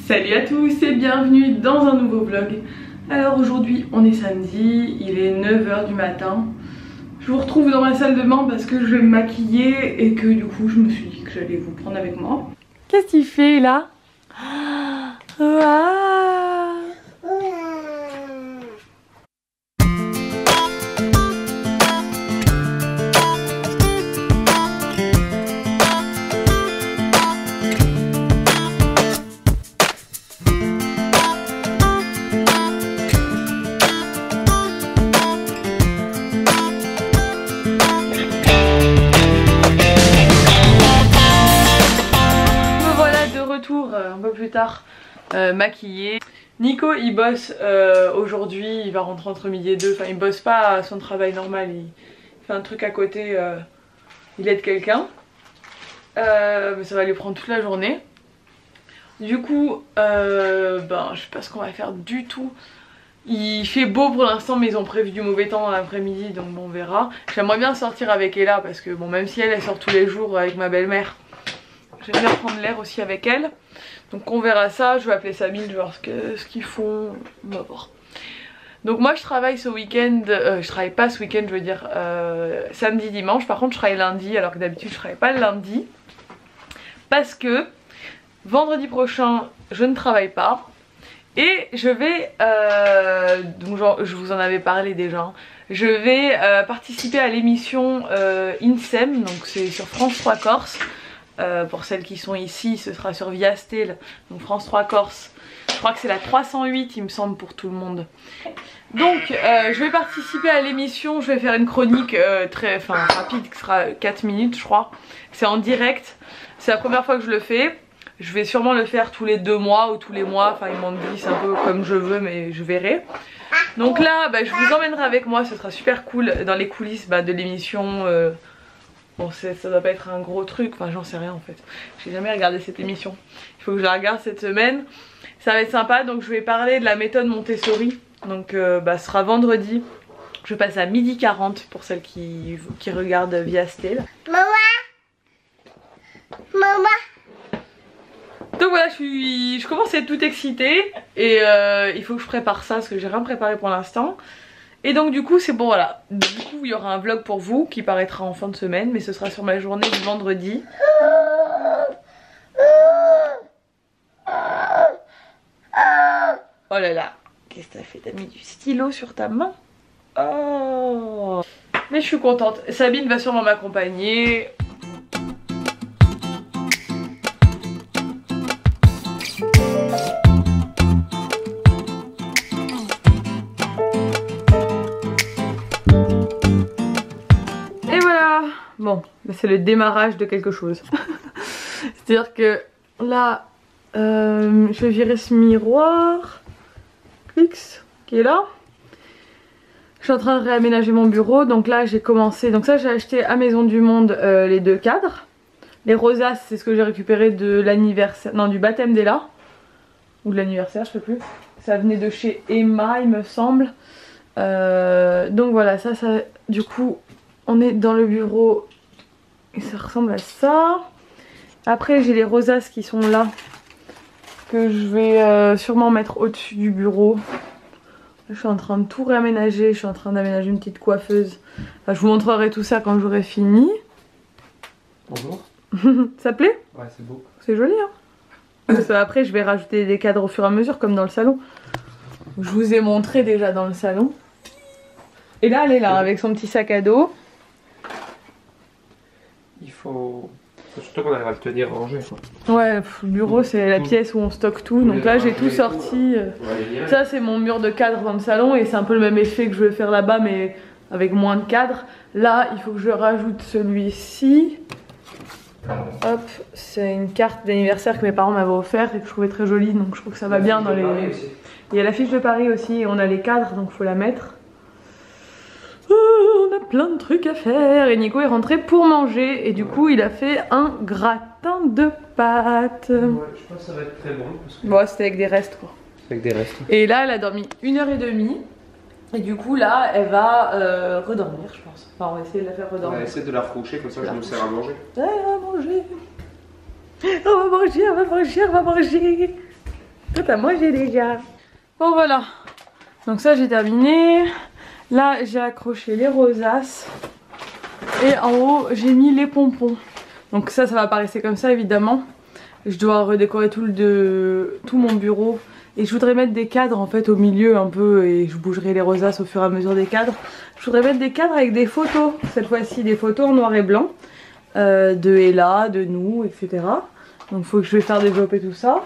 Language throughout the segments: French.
Salut à tous et bienvenue dans un nouveau vlog. Alors aujourd'hui on est samedi, il est 9 h du matin. Je vous retrouve dans ma salle de bain parce que je vais me maquiller et que du coup je me suis dit que j'allais vous prendre avec moi. Qu'est-ce qu'il fait là? Waouh! Un peu plus tard maquillé. Nico il bosse aujourd'hui, il va rentrer entre midi et 2, enfin il bosse pas à son travail normal, il fait un truc à côté, il aide quelqu'un, mais ça va lui prendre toute la journée. Du coup je sais pas ce qu'on va faire du tout. Il fait beau pour l'instant mais ils ont prévu du mauvais temps dans l'après-midi, donc bon, on verra. J'aimerais bien sortir avec Ella parce que bon, même si elle sort tous les jours avec ma belle-mère, j'aime bien prendre l'air aussi avec elle. Donc on verra ça, je vais appeler Sabine, je vais voir ce qu'ils font, on va voir. Donc moi je travaille ce week-end, je travaille pas ce week-end, je veux dire samedi, dimanche. Par contre je travaille lundi alors que d'habitude je travaille pas le lundi. Parce que vendredi prochain je ne travaille pas. Et je vais, donc genre, je vous en avais parlé déjà, je vais participer à l'émission INSEM, donc c'est sur France 3 Corse. Pour celles qui sont ici, ce sera sur Viastel, donc France 3 Corse. Je crois que c'est la 308 il me semble pour tout le monde. Donc je vais participer à l'émission, je vais faire une chronique rapide qui sera 4 minutes je crois. C'est en direct, c'est la première fois que je le fais. Je vais sûrement le faire tous les 2 mois ou tous les mois, enfin ils m'ont dit c'est un peu comme je veux mais je verrai. Donc là je vous emmènerai avec moi, ce sera super cool dans les coulisses de l'émission. Bon ça doit pas être un gros truc, enfin j'en sais rien en fait. J'ai jamais regardé cette émission. Il faut que je la regarde cette semaine. Ça va être sympa, donc je vais parler de la méthode Montessori. Donc ce sera vendredi. Je passe à 12h40 pour celles qui regardent Viastel. Maman. Donc voilà, je commence à être toute excitée. Et il faut que je prépare ça parce que j'ai rien préparé pour l'instant. Et donc du coup c'est bon, voilà, du coup il y aura un vlog pour vous qui paraîtra en fin de semaine, mais ce sera sur ma journée du vendredi. Oh là là, qu'est-ce que t'as fait? T'as mis du stylo sur ta main? Oh. Mais je suis contente, Sabine va sûrement m'accompagner. Bon, c'est le démarrage de quelque chose. C'est-à-dire que là, je vais virer ce miroir X qui est là. Je suis en train de réaménager mon bureau. Donc là, j'ai commencé. Donc ça, j'ai acheté à Maison du Monde les 2 cadres. Les rosaces, c'est ce que j'ai récupéré de l'anniversaire. Non, du baptême d'Ella. Ou de l'anniversaire, je sais plus. Ça venait de chez Emma, il me semble. Donc voilà, ça, du coup, on est dans le bureau. Et ça ressemble à ça. Après j'ai les rosaces qui sont là, que je vais sûrement mettre au-dessus du bureau. Là, je suis en train de tout réaménager. Je suis en train d'aménager une petite coiffeuse. Enfin, je vous montrerai tout ça quand j'aurai fini. Bonjour. Ça plaît? Ouais, c'est beau. C'est joli hein. Après je vais rajouter des cadres au fur et à mesure comme dans le salon. Je vous ai montré déjà dans le salon. Et là elle est là avec son petit sac à dos. Il faut surtout qu'on arrive à le tenir rangé quoi. Ouais, le bureau c'est la pièce où on stocke tout. Donc là j'ai tout sorti. Ça c'est mon mur de cadre dans le salon et c'est un peu le même effet que je vais faire là-bas mais avec moins de cadres. Là il faut que je rajoute celui-ci. Hop, c'est une carte d'anniversaire que mes parents m'avaient offert et que je trouvais très jolie, donc je trouve que ça va bien dans les... Il y a l'affiche de Paris aussi et on a les cadres donc il faut la mettre. On a plein de trucs à faire et Nico est rentré pour manger et du coup il a fait un gratin de pâtes. Ouais, je pense que ça va être très bon. Parce que... Bon, c'était avec des restes quoi. C'est avec des restes. Et là elle a dormi 1h30 et du coup là elle va redormir je pense. Enfin on va essayer de la faire redormir. On va essayer de la recoucher comme ça je nous sers à manger. Ouais, on va manger. On va manger, on va manger, on va manger. Toi t'as mangé déjà. Bon voilà. Donc ça j'ai terminé. Là j'ai accroché les rosaces. Et en haut j'ai mis les pompons. Donc ça va pas rester comme ça évidemment. Je dois redécorer tout mon bureau. Et je voudrais mettre des cadres en fait au milieu un peu. Et je bougerai les rosaces au fur et à mesure des cadres. Je voudrais mettre des cadres avec des photos. Cette fois-ci des photos en noir et blanc. De Ella, de nous, etc. Donc il faut que je vais faire développer tout ça.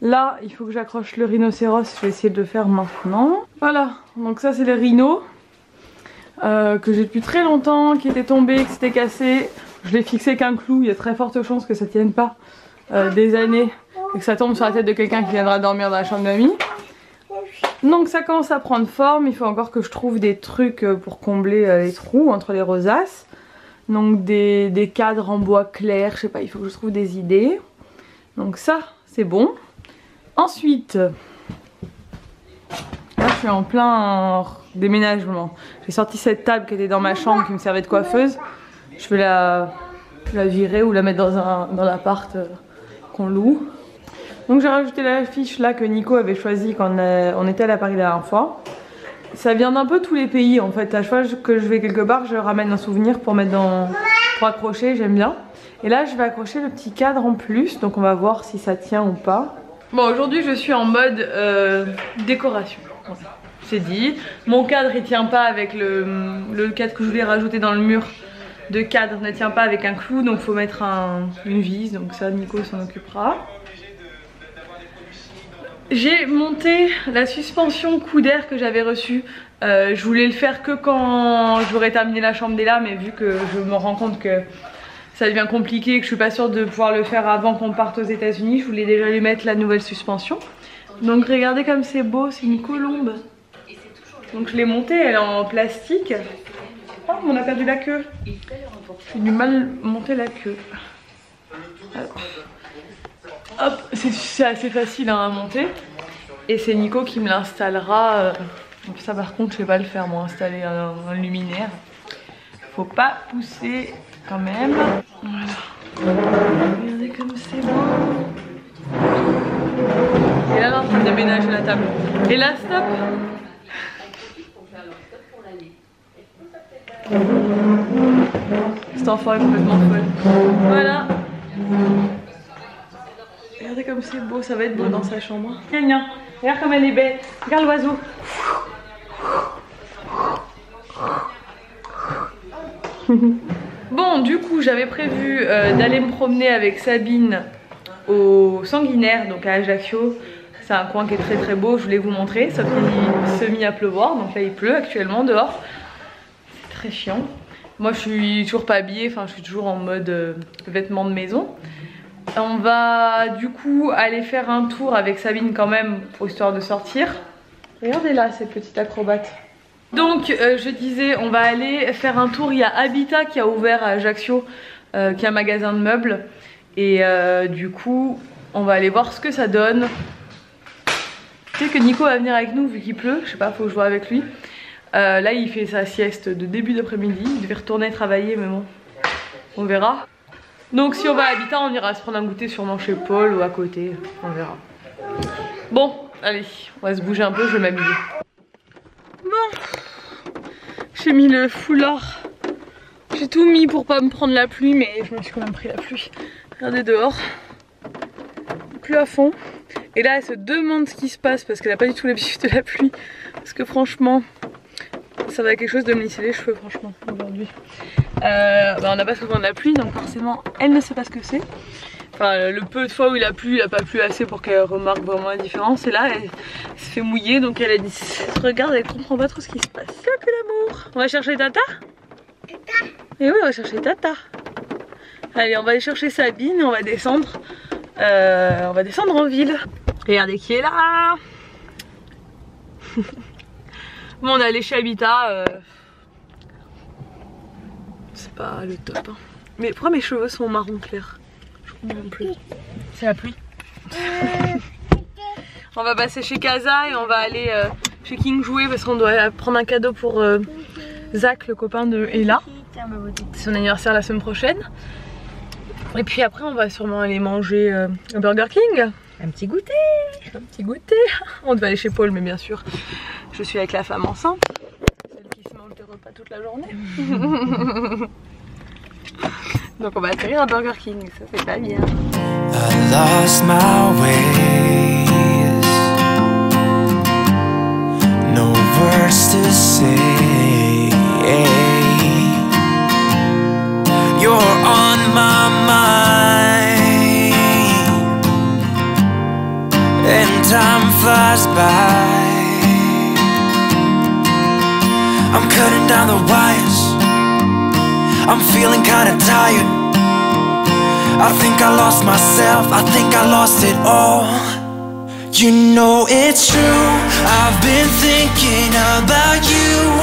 Là il faut que j'accroche le rhinocéros. Je vais essayer de le faire maintenant. Voilà, donc ça c'est les rhinos. Que j'ai depuis très longtemps, qui étaient tombés, qui s'étaient cassés. Je l'ai fixé qu'un clou, il y a très forte chance que ça tienne pas des années et que ça tombe sur la tête de quelqu'un qui viendra dormir dans la chambre d'amis. Donc ça commence à prendre forme, il faut encore que je trouve des trucs pour combler les trous entre les rosaces. Donc des cadres en bois clair, je sais pas, il faut que je trouve des idées. Donc ça c'est bon. Ensuite, là je suis en plein déménagement. J'ai sorti cette table qui était dans ma chambre qui me servait de coiffeuse. Je vais la virer ou la mettre dans l'appart qu'on loue. Donc j'ai rajouté l'affiche là que Nico avait choisi quand on était à Paris la dernière fois. Ça vient d'un peu tous les pays en fait. À chaque fois que je vais quelque part, je ramène un souvenir pour mettre pour accrocher, j'aime bien. Et là je vais accrocher le petit cadre en plus, donc on va voir si ça tient ou pas. Bon, aujourd'hui je suis en mode décoration. C'est dit. Mon cadre il tient pas avec le cadre que je voulais rajouter dans le mur de cadre, ne tient pas avec un clou, donc faut mettre une vis, donc ça Nico s'en occupera. J'ai monté la suspension coudaire que j'avais reçue. Je voulais le faire que quand j'aurais terminé la chambre d'Ella, mais vu que je me rends compte que ça devient compliqué et que je suis pas sûre de pouvoir le faire avant qu'on parte aux États-Unis, je voulais déjà lui mettre la nouvelle suspension. Donc regardez comme c'est beau, c'est une colombe. Donc je l'ai montée, elle est en plastique. Oh, on a perdu la queue. J'ai du mal à monter la queue. Hop, c'est assez facile hein, à monter. Et c'est Nico qui me l'installera. Ça par contre je vais pas le faire moi, installer un luminaire. Faut pas pousser quand même. Voilà. Regardez comme c'est beau. Et là elle est en train de déménager la table. Et là stop. Cet enfant est complètement folle. Voilà. Regardez comme c'est beau, ça va être beau dans sa chambre. Gna, regarde comme elle est belle. Regarde l'oiseau. Bon, du coup, j'avais prévu d'aller me promener avec Sabine au Sanguinaire, donc à Ajaccio. C'est un coin qui est très très beau, je voulais vous montrer. Sauf qu'il s'est mis à pleuvoir, donc là il pleut actuellement dehors. C'est très chiant. Moi je suis toujours pas habillée, enfin je suis toujours en mode vêtements de maison. On va du coup aller faire un tour avec Sabine quand même, histoire de sortir. Regardez là cette petite acrobate. Donc je disais on va aller faire un tour, il y a Habitat qui a ouvert à Ajaccio, qui est un magasin de meubles. Et du coup on va aller voir ce que ça donne. Tu sais que Nico va venir avec nous vu qu'il pleut, je sais pas, faut que je vois avec lui. Là il fait sa sieste de début d'après-midi, il devait retourner travailler mais bon, on verra. Donc si on va à Habitat on ira se prendre un goûter sûrement chez Paul ou à côté, on verra. Bon, allez, on va se bouger un peu, je vais m'habiller. Bon, j'ai mis le foulard, j'ai tout mis pour pas me prendre la pluie mais je me suis quand même pris la pluie. Regardez dehors, il pleut à fond. Et là elle se demande ce qui se passe parce qu'elle n'a pas du tout l'habitude de la pluie. Parce que franchement, ça va être quelque chose de me lisser les cheveux franchement aujourd'hui. On n'a pas souvent de la pluie donc forcément elle ne sait pas ce que c'est. Enfin le peu de fois où il a plu, il n'a pas plu assez pour qu'elle remarque vraiment la différence. Et là elle se fait mouiller donc elle a dit, regarde elle comprend pas trop ce qui se passe. C'est que l'amour. On va chercher Tata. Et oui on va chercher Tata. Allez on va aller chercher Sabine et on va descendre. En ville. Regardez qui est là. Bon on est allé chez Habitat. C'est pas le top hein. Mais pourquoi mes cheveux sont marron clair? Je comprends plus. C'est la pluie. On va passer chez Casa et on va aller chez King jouer parce qu'on doit prendre un cadeau pour Zach, le copain de Ella. C'est son anniversaire la semaine prochaine. Et puis après on va sûrement aller manger au Burger King. Un petit goûter, un petit goûter. On devait aller chez Paul, mais bien sûr, je suis avec la femme enceinte, celle qui se mange des repas toute la journée. Donc on va atterrir à Burger King, ça c'est pas bien. I lost my ways, no words to say. You're on my mind, and time flies by. I'm cutting down the wires, I'm feeling kinda tired. I think I lost myself, I think I lost it all. You know it's true, I've been thinking about you.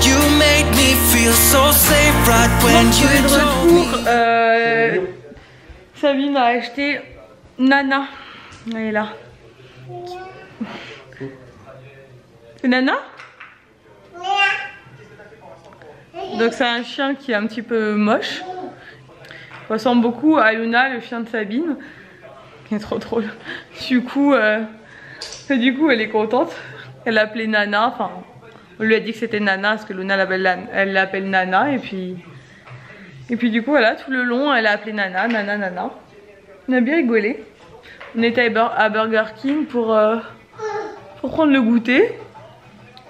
You made me feel so safe right when you told me. Sabine a acheté Nana. Elle est là. C'est Nana? Donc c'est un chien qui est un petit peu moche. Il ressemble beaucoup à Luna, le chien de Sabine. Qui est trop drôle. Du coup elle est contente. Elle l'a appelé Nana. Enfin, on lui a dit que c'était Nana parce que Luna elle l'appelle Nana. Et puis du coup voilà, tout le long elle a appelé Nana, Nana, Nana. On a bien rigolé. On était à Burger King pour prendre le goûter.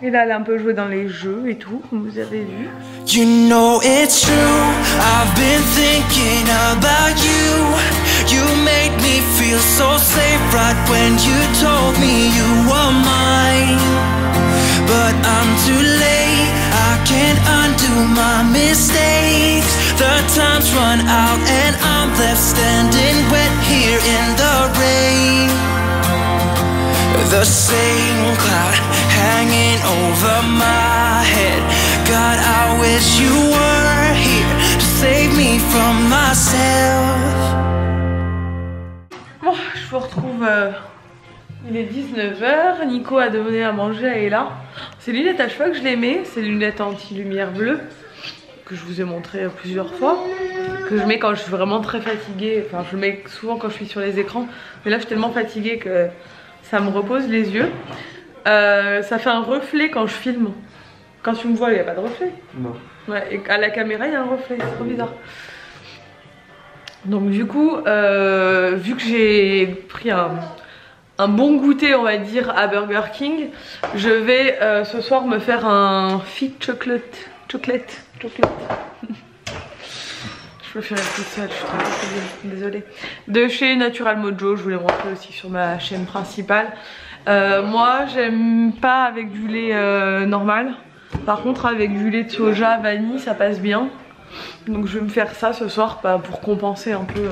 Et là, elle a un peu joué dans les jeux et tout, comme vous avez vu. You know it's true, I've been thinking about you. You made me feel so safe right when you told me you were mine. But I'm too late, I can't undo my mistakes. The time's run out and I'm left standing wet here in the rain. The same cloud hanging over my head. God, I wish you were here to save me from myself. Bon, je vous retrouve, il est 19 h, Nico a donné à manger à Ella. Ces lunettes à chaque fois que je les mets, ces lunettes anti-lumière bleue, que je vous ai montré plusieurs fois, que je mets quand je suis vraiment très fatiguée. Enfin, je le mets souvent quand je suis sur les écrans, mais là je suis tellement fatiguée que ça me repose les yeux. Ça fait un reflet quand je filme. Quand tu me vois, il n'y a pas de reflet. Non. Ouais, et à la caméra, il y a un reflet, c'est trop bizarre. Donc du coup, vu que j'ai pris un bon goûter, on va dire, à Burger King, je vais ce soir me faire un fit chocolate. Je me fais toute seule, je suis trop fatiguée, désolée. De chez Natural Mojo, je vous l'ai montré aussi sur ma chaîne principale. Moi, j'aime pas avec du lait normal. Par contre, avec du lait de soja vanille, ça passe bien. Donc je vais me faire ça ce soir pour compenser un peu.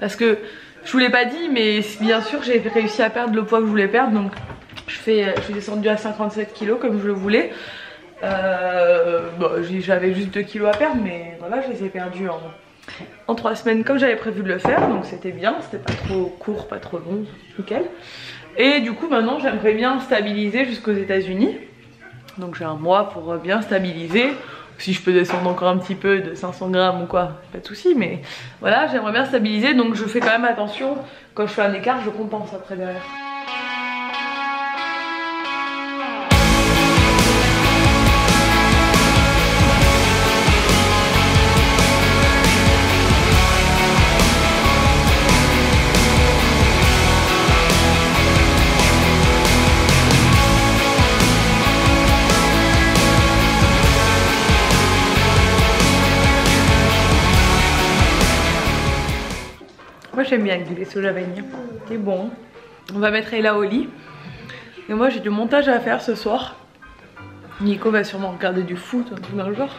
Parce que je vous l'ai pas dit, mais bien sûr, j'ai réussi à perdre le poids que je voulais perdre. Donc je suis descendue à 57 kg comme je le voulais. Bon, j'avais juste 2 kilos à perdre, mais voilà, je les ai perdus en 3 semaines comme j'avais prévu de le faire, donc c'était bien, c'était pas trop court, pas trop long, nickel. Et du coup maintenant j'aimerais bien stabiliser jusqu'aux États-Unis, donc j'ai un mois pour bien stabiliser. Si je peux descendre encore un petit peu de 500 grammes ou quoi, pas de souci, mais voilà, j'aimerais bien stabiliser, donc je fais quand même attention, quand je fais un écart je compense après derrière. Moi j'aime bien le lait soja vanille, c'est bon. On va mettre Ella au lit. Et moi j'ai du montage à faire ce soir. Nico va sûrement regarder du foot un truc dans le genre.